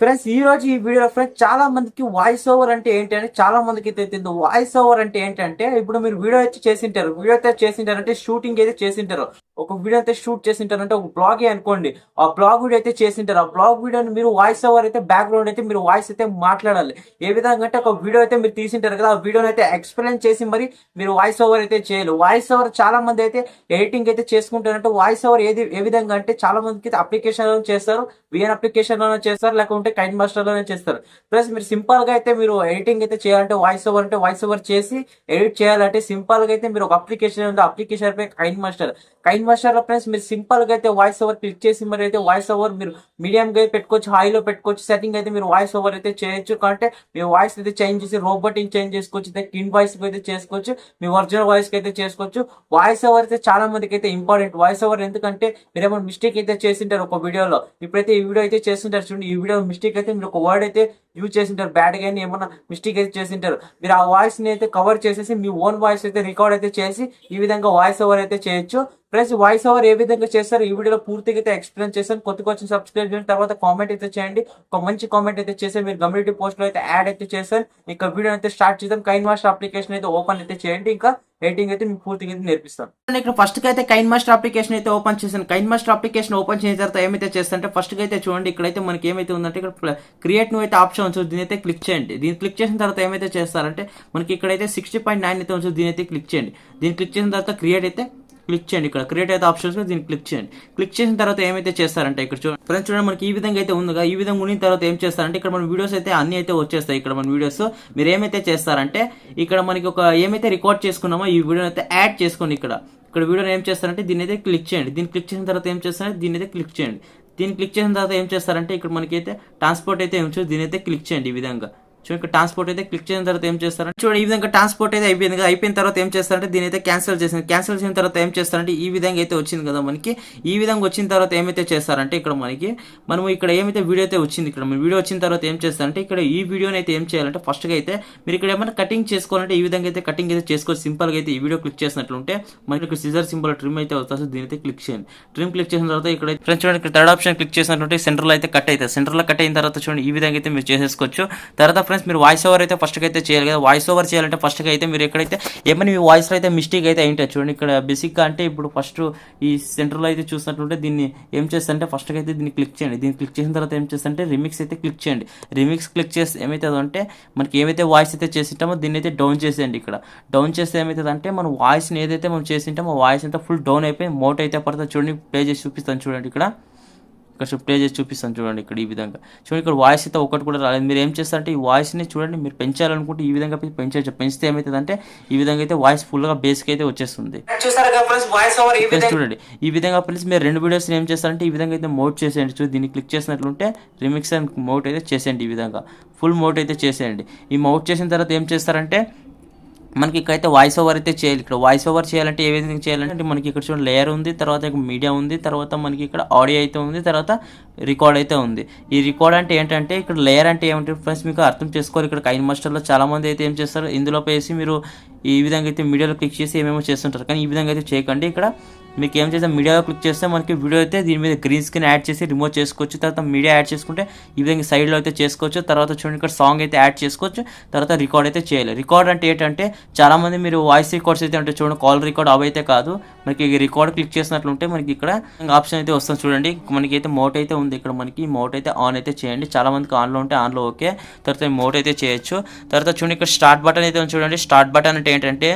Friends ఈ రోజు ఈ వీడియోలో ఫ్రెండ్స్ చాలా మందికి వాయిస్ ఓవర్ అంటే ఏంటి అని చాలా మందికి తెలియదు. వాయిస్ ఓవర్ అంటే ఏంటంటే ఇప్పుడు మీరు వీడియో అయితే చేసింటారు, అంటే షూటింగ్ అయితే చేసింటారు. ఒక వీడియో అయితే షూట్ చేసింటారు అంటే ఒక బ్లాగ్ అనుకోండి, ఆ బ్లాగ్ వీడియో అయితే చేసింటారు. ఆ బ్లాగ్ వీడియోని మీరు వాయిస్ ఓవర్ అయితే బ్యాక్గ్రౌండ్ అయితే మీరు వాయిస్ అయితే మాట్లాడాలి. ఏ విధంగా అంటే ఒక వీడియో అయితే మీరు తీసింటారు కదా, ఆ వీడియోని అయితే ఎక్స్ప్లెయిన్ చేసి మరి మీరు వాయిస్ ఓవర్ అయితే చేయాలి. వాయిస్ ఓవర్ చాలా మంది అయితే ఎడిటింగ్ అయితే చేసుకుంటారంటే వాయిస్ ఓవర్ ఏ విధంగా అంటే చాలా మందికి అప్లికేషన్ చేస్తారు, విఎన్ అప్లికేషన్ లోనే చేస్తారు, లేకుంటే కైన్ మాస్టర్ లోనే చేస్తారు. ప్లస్ మీరు సింపుల్ గా అయితే మీరు ఎడిటింగ్ అయితే చేయాలంటే వాయిస్ ఓవర్ అంటే వాయిస్ ఓవర్ చేసి ఎడిట్ చేయాలంటే సింపుల్ గా అయితే మీరు ఒక అప్లికేషన్ ఉంది, అప్లికేషన్ పై కైన్ మాస్టర్ లో ఫ్రెండ్స్ మీరు సింపుల్ గా అయితే వాయిస్ ఓవర్ క్లిక్ చేసి మరి అయితే వాయిస్ ఓవర్ మీరు మీడియం గా పెట్టుకోవచ్చు, హైలో పెట్టుకోవచ్చు. సెట్టింగ్ అయితే మీరు వాయిస్ ఓవర్ అయితే చేయొచ్చు. అంటే మీ వాయిస్ అయితే చేంజ్ చేసి రోబోటింగ్ చేంజ్ చేసుకోవచ్చు, కిన్ వాయిస్ అయితే చేసుకోవచ్చు, మీ ఒరిజినల్ వాయిస్ కి అయితే చేసుకోవచ్చు. వాయిస్ ఓవర్ అయితే చాలా మందికి అయితే ఇంపార్టెంట్. వాయిస్ ఓవర్ ఎందుకంటే మీరు ఏమైనా మిస్టేక్ అయితే చేసింటారు ఒక వీడియోలో, ఇప్పుడైతే ఈ వీడియో అయితే చేస్తుంటారు చూడండి, ఈ వీడియో మిస్టేక్ అయితే మీరు ఒక వర్డ్ అయితే యూజ్ చేసింటారు, బ్యాడ్ గా ఏమన్నా మిస్టేక్ అయితే చేసింటారు. మీరు ఆ వాయిస్ ని అయితే కవర్ చేసేసి మీ ఓన్ వాయిస్ అయితే రికార్డ్ అయితే చేసి ఈ విధంగా వాయిస్ ఓవర్ అయితే చేయొచ్చు. ప్లస్ వాయిస్ ఓవర్ ఏ విధంగా చేస్తారు ఈ వీడియోలో పూర్తిగా అయితే ఎక్స్ప్లెయిన్ చేశాను. కొత్తగా వచ్చిన సబ్స్క్రైబ్ చేయండి, తర్వాత కామెంట్ అయితే చేయండి. ఒక మంచి కామెంట్ అయితే చేసి మీరు కమ్యూనిటీ పోస్ట్ లో అయితే యాడ్ అయితే చేశాను. ఇంకా వీడియో అయితే స్టార్ట్ చేద్దాం. కైన్ మాస్టర్ అప్లికేషన్ అయితే ఓపెన్ అయితే చేయండి, ఇంకా ఎడిటింగ్ అయితే మీకు పూర్తిగా అయితే నేర్పిస్తాను. ఇక్కడ ఫస్ట్ గా అయితే కైన్ మాస్టర్ అప్లికేషన్ అయితే ఓపెన్ చేశాను. కైన్ మాస్టర్ అప్లికేషన్ ఓపెన్ చేసిన తర్వాత ఏమైతే చేస్తారంటే ఫస్ట్ గా అయితే చూడండి, ఇక్కడైతే మనకి ఏమైతే ఉందంటే ఇక్కడ క్రియేట్ న్యూ అయితే ఆప్షన్ ఉంది, దీని అయితే క్లిక్ చేయండి. దీన్ని క్లిక్ చేసిన తర్వాత ఏమైతే చేస్తారంటే మనకి ఇక్కడైతే 60.9 అయితే ఉంది, దీని అయితే క్లిక్ చేయండి. దీన్ని క్లిక్ చేసిన తర్వాత క్రియేట్ అయితే క్లిక్ చేయండి. ఇక్కడ క్రియేట్ అయితే ఆప్షన్స్ దీన్ని క్లిక్ చేయండి. క్లిక్ చేసిన తర్వాత ఏమైతే చేస్తారంటే ఇక్కడ ఫ్రెండ్స్ చూడండి, మనకి ఈ విధంగా అయితే ఉందిగా. ఈ విధంగా ఉన్న తర్వాత ఏం చేస్తారంటే ఇక్కడ మన వీడియోస్ అయితే అన్ని అయితే వచ్చేస్తాయి. ఇక్కడ మన వీడియోస్ మీరు ఏమైతే చేస్తారంటే ఇక్కడ మనకి ఒక ఏమైతే రికార్డ్ చేసుకున్నామో ఈ వీడియో అయితే యాడ్ చేసుకోండి. ఇక్కడ వీడియోని ఏం చేస్తారంటే దీన్ని అయితే క్లిక్ చేయండి. దీన్ని క్లిక్ చేసిన తర్వాత ఏం చేస్తారంటే దీన్ని అయితే క్లిక్ చేయండి. దీన్ని క్లిక్ చేసిన తర్వాత ఏం చేస్తారంటే ఇక్కడ మనకి అయితే ట్రాన్స్పోర్ట్ అయితే ఏం దీన్ని అయితే క్లిక్ చేయండి. ఈ విధంగా చూడండి, ఇక్కడ ట్రాన్స్పోర్ట్ అయితే క్లిక్ చేసిన తర్వాత ఏం చేస్తారంటే చూడండి, ఈ విధంగా ట్రాన్స్పోర్ట్ అయితే అయిపోయింది కదా. అయిపోయిన తర్వాత ఏం చేస్తారంటే దీని అయితే క్యాన్సిల్ చేసిన తర్వాత ఏం చేస్తారంటే ఈ విధంగా అయితే వచ్చింది కదా మనకి. ఈ విధంగా వచ్చిన తర్వాత ఏమైతే చేస్తారంటే ఇక్కడ మనం ఇక్కడ ఏమైతే వీడియో అయితే వచ్చింది, ఇక్కడ మన వీడియో వచ్చిన తర్వాత ఏం చేస్తారంటే ఇక్కడ ఈ వీడియోని అయితే ఏం చేయాలంటే ఫస్ట్ గా అయితే మీరు ఇక్కడ ఏమైనా కటింగ్ చేసుకోవాలంటే ఈ విధంగా అయితే కటింగ్ అయితే చేసుకోవచ్చు. సింపుల్ గా అయితే ఈ వీడియో క్లిక్ చేసినట్లుంటే మనకి ఇక్కడ సిజర్ సింబల్ ట్రిమ్ అయితే వస్తుంది, దీని అయితే క్లిక్ చేయండి. ట్రిమ్ క్లిక్ చేసిన తర్వాత ఇక్కడ ఫ్రెండ్స్ చూడండి, ఇక్కడ థర్డ్ ఆప్షన్ క్లిక్ చేసినట్టుంటే సెంటర్ లో అయితే కట్ అవుతుంది. సెంటర్ లో కట్ అయిన తర్వాత చూడండి ఈ విధంగా అయితే మీరు చేసేసుకోవచ్చు. తర్వాత ఫ్రెండ్స్ మీరు వాయిస్ ఓవర్ అయితే ఫస్ట్ అయితే చేయాలి కదా. వాయిస్ ఓవర్ చేయాలంటే ఫస్ట్ అయితే మీరు ఎక్కడైతే ఏమైనా మీ వాయిస్ లో అయితే మిస్టేక్ అయితే అయింటే చూడండి, ఇక్కడ బేసిక్ గా అంటే ఇప్పుడు ఫస్ట్ ఈ సెంటర్ లో అయితే చూసినట్టుంటే దీన్ని ఏం చేస్తారంటే ఫస్ట్ అయితే దీన్ని క్లిక్ చేయండి. దీన్ని క్లిక్ చేసిన తర్వాత ఏం చేస్తారంటే రిమిక్స్ అయితే క్లిక్ చేయండి. రిమిక్స్ క్లిక్ చేస్తే ఏమవుతుంది అంటే మనకి ఏమైతే వాయిస్ అయితే చేసింటామో దీన్ని అయితే డౌన్ చేసేయండి. ఇక్కడ డౌన్ చేస్తే ఏమవుతుంది అంటే మన వాయిస్ ని ఏదైతే మనం చేసింటామో వాయిస్ అంతా ఫుల్ డౌన్ అయిపోయి మౌట్ అయితే పడుతుంది. చూడండి ప్లే చేసి చూపిస్తాను చూడండి, ఇక్కడ ప్లే చేసి చూపిస్తాను చూడండి. ఇక్కడ ఈ విధంగా చూడండి, ఇక్కడ వాయిస్ అయితే ఒకటి కూడా రాలేదు. మీరు ఏం చేస్తారంటే ఈ వాయిస్ని చూడండి, మీరు పెంచాలనుకుంటే ఈ విధంగా పెంచవచ్చు. పెంచితే ఏమవుతుంది అంటే ఈ విధంగా అయితే వాయిస్ ఫుల్గా బేసిక్ అయితే వచ్చేస్తుంది. చూడండి ఈ విధంగా ప్లీజ్ మీరు రెండు వీడియోస్ ఏం చేస్తారంటే ఈ విధంగా అయితే మౌట్ చేసేయండి. చూడండి దీన్ని క్లిక్ చేసినట్లుంటే రిమిక్స్ అండ్ మౌట్ అయితే చేసేయండి. ఈ విధంగా ఫుల్ మౌట్ అయితే చేసేయండి. ఈ మౌట్ చేసిన తర్వాత ఏం చేస్తారంటే మనకి ఇక్కడైతే వాయిస్ ఓవర్ అయితే చేయాలి. ఇక్కడ వాయిస్ ఓవర్ చేయాలంటే ఏ విధంగా చేయాలంటే మనకి ఇక్కడ చూడండి లేయర్ ఉంది, తర్వాత మీడియా ఉంది, తర్వాత మనకి ఇక్కడ ఆడియో అయితే ఉంది, తర్వాత రికార్డ్ అయితే ఉంది. ఈ రికార్డ్ అంటే ఏంటంటే ఇక్కడ లేయర్ అంటే ఏమంటే ఫ్రెండ్స్ మీకు అర్థం చేసుకోవాలి. ఇక్కడ కైన్ మాస్టర్లో చాలా మంది అయితే ఏం చేస్తారు, ఇందులో వేసి మీరు ఈ విధంగా అయితే మీడియాలో క్లిక్ చేసి ఏమేమో చేస్తుంటారు, కానీ ఈ విధంగా అయితే చేయకండి. ఇక్కడ మీకు ఏం చేస్తే మీడియాలో క్లిక్ చేస్తే మనకి వీడియో అయితే దీని మీద గ్రీన్ స్క్రీన్ యాడ్ చేసి రిమూవ్ చేసుకోవచ్చు. తర్వాత మీడియా యాడ్ చేసుకుంటే ఈ విధంగా సైడ్లో అయితే చేసుకోవచ్చు. తర్వాత చూడండి ఇక్కడ సాంగ్ అయితే యాడ్ చేసుకోవచ్చు. తర్వాత రికార్డ్ అయితే చేయాలి. రికార్డ్ అంటే ఏంటంటే చాలా మంది మీరు వాయిస్ రికార్డ్స్ అయితే అంటే చూడండి కాల్ రికార్డ్ అవి అయితే కాదు, మనకి రికార్డ్ క్లిక్ చేసినట్లుంటే మనకి ఇక్కడ ఆప్షన్ అయితే వస్తుంది చూడండి. మనకి అయితే మోట్ అయితే ఉంది, ఇక్కడ మనకి మోట్ అయితే ఆన్ అయితే చేయండి. చాలా మందికి ఆన్లో ఉంటే ఆన్లో ఓకే. తర్వాత మోట్ అయితే చేయొచ్చు. తర్వాత చూడండి ఇక్కడ స్టార్ట్ బటన్ అయితే ఉంది చూడండి. స్టార్ట్ బటన్ అంటే ఏంటంటే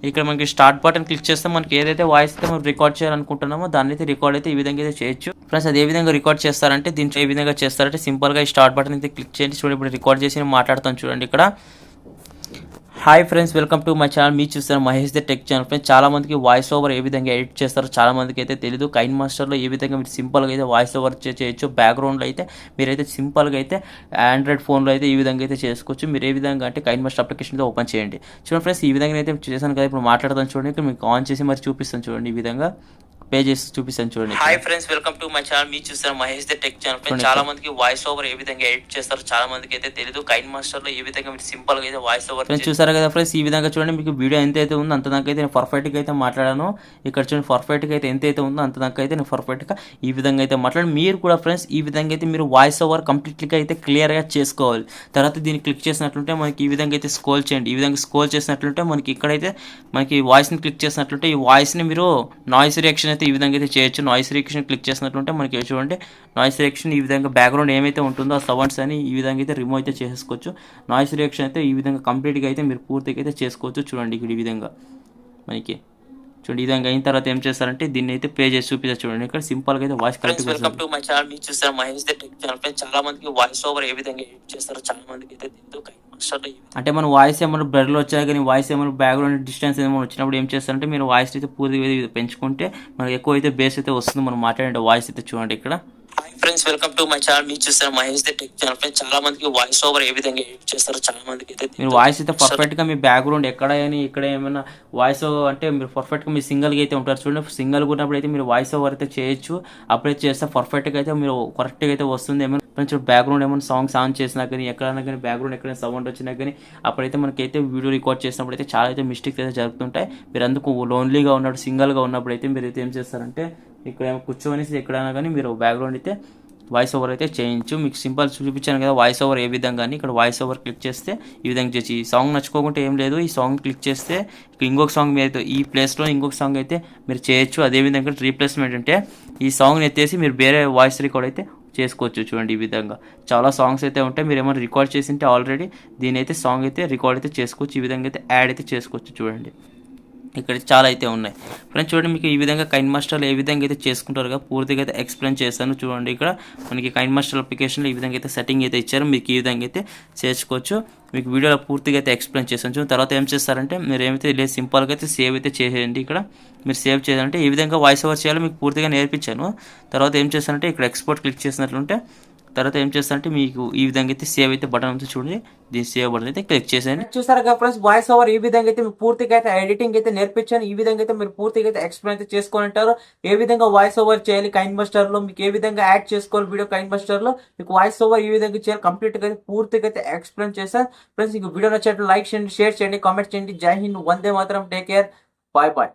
ఇక్కడ మనకి స్టార్ట్ బటన్ క్లిక్ చేస్తే మనకి ఏదైతే వాయిస్ అయితే మనం రికార్డ్ చేయాలనుకుంటున్నామో దాన్ని అయితే రికార్డ్ అయితే ఈ విధంగా అయితే చేయొచ్చు. ఫ్రెండ్స్ అది ఏ విధంగా రికార్డ్ చేస్తారంటే దీంట్లో ఏ విధంగా చేస్తారంటే సింపుల్గా ఈ స్టార్ట్ బటన్ అయితే క్లిక్ చేయండి. చూడండి ఇప్పుడు రికార్డ్ చేసి మాట్లాడుతాను చూడండి. ఇక్కడ hi friends, welcome to my channel. మీరు చూస్తారు Mahesh the tech channel. Friends చాలా మందికి వాయిస్ ఓవర్ ఏ విధంగా ఎడిట్ చేస్తారో చాలా మందికి అయితే తెలియదు. కైన్ మాస్టర్లో ఏ విధంగా మీరు సింపుల్గా అయితే వాయిస్ ఓవర్ చేయొచ్చు. బ్యాక్గ్రౌండ్లో అయితే మీరైతే సింపుల్గా అయితే ఆండ్రాయిడ్ ఫోన్లో అయితే ఈ విధంగా అయితే చేసుకోవచ్చు. మీరు ఏ విధంగా అంటే కైన్ మాస్టర్ అప్లికేషన్ అయితే ఓపెన్ చేయండి. చూడండి ఫ్రెండ్స్ ఈ విధంగా అయితే చేశాను కదా. ఇప్పుడు మాట్లాడతాను చూడండి, ఇక్కడ మీకు ఆన్ చేసి మరి చూపిస్తాను చూడండి. ఈ విధంగా పే చేసి చూపిస్తాను చూడండి. Hi friends, welcome to my channel. మీరు చూస్తారు Mahesh the tech channel. Friends, చాలా మందికి వాయిస్ ఓవర్ ఏ విధంగా ఎడిట్ చేస్తారో చాలా మందికి అయితే తెలియదు. కైన్ మాస్టర్ లో ఏ విధంగా మీరు సింపుల్ గా అయితే వాయిస్ ఓవర్ చూసారు కదా ఫ్రెండ్స్. ఈ విధంగా చూడండి, మీకు వీడియో ఎంత అయితే ఉందో అంత దాకా అయితే నేను పర్ఫెక్ట్ గా అయితే మాట్లాడాను. ఇక్కడ చూడండి, పర్ఫెక్ట్ గా అయితే ఎంత అయితే ఉందో అంత దాకా అయితే నేను పర్ఫెక్ట్ గా ఈ విధంగా అయితే మాట్లాడి, మీరు కూడా ఫ్రెండ్స్ ఈ విధంగా అయితే మీరు వాయిస్ ఓవర్ కంప్లీట్లీ అయితే క్లియర్ గా చేసుకోవాలి. తర్వాత దీన్ని క్లిక్ చేసినట్లుంటే మనకి ఈ విధంగా అయితే స్క్రోల్ చేయండి. ఈ విధంగా స్క్రోల్ చేసినట్లుంటే మనకి ఇక్కడైతే మనకి వాయిస్ ని క్లిక్ చేసినట్లుంటే ఈ వాయిస్ ని మీరు నాయిస్ రియాక్షన్ అయితే ఈ విధంగా అయితే చేయొచ్చు. నాయిస్ రియాక్షన్ క్లిక్ చేసినట్లుంటే మనకి చూడండి, నాయిస్ రియాక్షన్ ఈ విధంగా బ్యాక్గ్రౌండ్ ఏమైతే ఉంటుందో ఆ సౌండ్స్ అని ఈ విధంగా అయితే రిమూవ్ అయితే చేసుకోవచ్చు. నాయిస్ రియాక్షన్ అయితే ఈ విధంగా కంప్లీట్గా అయితే మీరు పూర్తిగా అయితే చేసుకోవచ్చు. చూడండి ఇక్కడ ఈ విధంగా మనకి చూడండి, ఈ విధంగా అయిన తర్వాత ఏం చేస్తారంటే దీన్ని అయితే ప్లే చేసి చూపిస్తారు. చూడండి ఇక్కడ సింపుల్ గా అయితే voice correct. Welcome to my channel. మీరు చూస్తారు మహేష్ ద టెక్ ఛానల్. చాలా మందికి వాయిస్ ఓవర్ ఏ విధంగా ఎడిట్ చేస్తారో చాలా మందికి అయితే తెలియదు. అంటే మన వాయిస్ ఏమైనా బ్లర్లో వచ్చాయి కానీ వాయిస్ ఏమైనా బ్యాక్గ్రౌండ్ డిస్టెన్స్ ఏమైనా వచ్చినప్పుడు ఏం చేస్తారంటే మీరు వాయిస్ అయితే పూర్తిగా పెంచుకుంటే మనకి ఎక్కువ అయితే బేస్ అయితే వస్తుంది మనం మాట్లాడే వాయిస్ అయితే. చూడండి ఇక్కడ. Hi friends, welcome to my channel. మీరు చూస్తారు మహేష్ ద టెక్ ఛానల్. చాలా మందికి వాయిస్ ఓవర్ ఏ విధంగా ఎడిట్ చేస్తారో చాలా మందికి అయితే మీరు వాయిస్ అయితే పర్ఫెక్ట్ గా మీ బ్యాక్గ్రౌండ్ ఎక్కడ కానీ ఇక్కడ ఏమైనా వాయిస్ ఓవర్ అంటే మీరు పర్ఫెక్ట్ గా మీ సింగిల్ గా అయితే ఉంటారు. చూడండి, సింగిల్ ఉన్నప్పుడు అయితే మీరు వాయిస్ ఓవర్ అయితే చేయొచ్చు. అప్పుడైతే చేస్తే పర్ఫెక్ట్ గా అయితే మీరు కరెక్ట్ గా అయితే వస్తుంది. ఏమైనా బ్యాక్గ్రౌండ్ ఏమైనా సాంగ్స్ ఆన్ చేసినా కానీ ఎక్కడైనా కానీ బ్యాక్గ్రౌండ్ ఎక్కడైనా సౌండ్ వచ్చినా కానీ అప్పుడైతే మనకైతే వీడియో రికార్డ్ చేసినప్పుడు అయితే చాలా అయితే మిస్టేక్స్ అయితే జరుగుతుంటాయి. మీరు అందుకు లోన్లీగా ఉన్నప్పుడు సింగిల్గా ఉన్నప్పుడు అయితే మీరు అయితే ఏం చేస్తారంటే ఇక్కడ ఏమో కూర్చొని ఎక్కడైనా కానీ మీరు బ్యాక్గ్రౌండ్ అయితే వాయిస్ ఓవర్ అయితే చేయించు. మీకు సింపుల్ చూపించాను కదా వాయిస్ ఓవర్ ఏ విధంగా. ఇక్కడ వాయిస్ ఓవర్ క్లిక్ చేస్తే ఈ విధంగా చేసి ఈ సాంగ్ నచ్చుకోకుంటే ఏం లేదు, ఈ సాంగ్ క్లిక్ చేస్తే ఇంకొక సాంగ్ మీరు ఈ ప్లేస్లో ఇంకొక సాంగ్ అయితే మీరు చేయొచ్చు. అదేవిధంగా రీప్లేస్మెంట్ అంటే ఈ సాంగ్ని ఎత్తేసి మీరు వేరే వాయిస్ రికార్డ్ అయితే చేసుకోవచ్చు. చూడండి ఈ విధంగా చాలా సాంగ్స్ అయితే ఉంటాయి. మీరు ఏమైనా రికార్డ్ చేసింటే ఆల్రెడీ దీని అయితే సాంగ్ అయితే రికార్డ్ అయితే చేసుకోవచ్చు. ఈ విధంగా అయితే యాడ్ అయితే చేసుకోవచ్చు. చూడండి ఇక్కడ చాలా అయితే ఉన్నాయి ఫ్రెండ్స్. చూడండి, మీకు ఈ విధంగా కైన్ మాస్టర్లో ఏ విధంగా అయితే చేసుకుంటారుగా పూర్తిగా అయితే ఎక్స్ప్లెయిన్ చేస్తాను. చూడండి ఇక్కడ మనకి కైన్ మాస్టర్ అప్లికేషన్లో ఈ విధంగా అయితే సెట్టింగ్ అయితే ఇచ్చారు. మీకు ఈ విధంగా అయితే చేసుకోవచ్చు. మీకు వీడియోలో పూర్తిగా అయితే ఎక్స్ప్లెయిన్ చేస్తాను. తర్వాత ఏం చేస్తారంటే మీరు ఏమైతే లేదు సింపుల్గా అయితే సేవ్ అయితే చేసేయండి. ఇక్కడ మీరు సేవ్ చేయాలంటే ఈ విధంగా వాయిస్ ఓవర్ చేయాలో మీకు పూర్తిగా నేర్పించాను. తర్వాత ఏం చేస్తారంటే ఇక్కడ ఎక్స్పోర్ట్ క్లిక్ చేసినట్లుంటే తర్వాత ఏం చేస్తారంటే మీకు ఈ విధంగా అయితే సేవ్ అయితే బటన్ అయితే చూడండి, దీని సేవ్ బటన్ అయితే క్లిక్ చేసేయండి. చూసారు కదా ఫ్రెండ్స్, వాయిస్ ఓవర్ ఈ విధంగా అయితే మీకు పూర్తిగా అయితే ఎడిటింగ్ అయితే నేర్పించాను. ఈ విధంగా అయితే మీరు పూర్తిగా అయితే ఎక్స్ప్లెయిన్ అయితే చేసుకొని ఉంటారు. ఏ విధంగా వాయిస్ ఓవర్ చేయాలి కైన్ మాస్టర్ లో, మీకు ఏ విధంగా యాడ్ చేసుకోవాలి వీడియో కైన్ మాస్టర్ లో, మీకు వాయిస్ ఓవర్ ఈ విధంగా చేయాలి కంప్లీట్ గా అయితే పూర్తిగా అయితే ఎక్స్ప్లెయిన్ చేశాను. ఫ్రెండ్స్, మీకు వీడియో నచ్చినట్లు లైక్ చేయండి, షేర్ చేయండి, కామెంట్ చేయండి. జై Hind, Vande Mataram, take care, bye bye.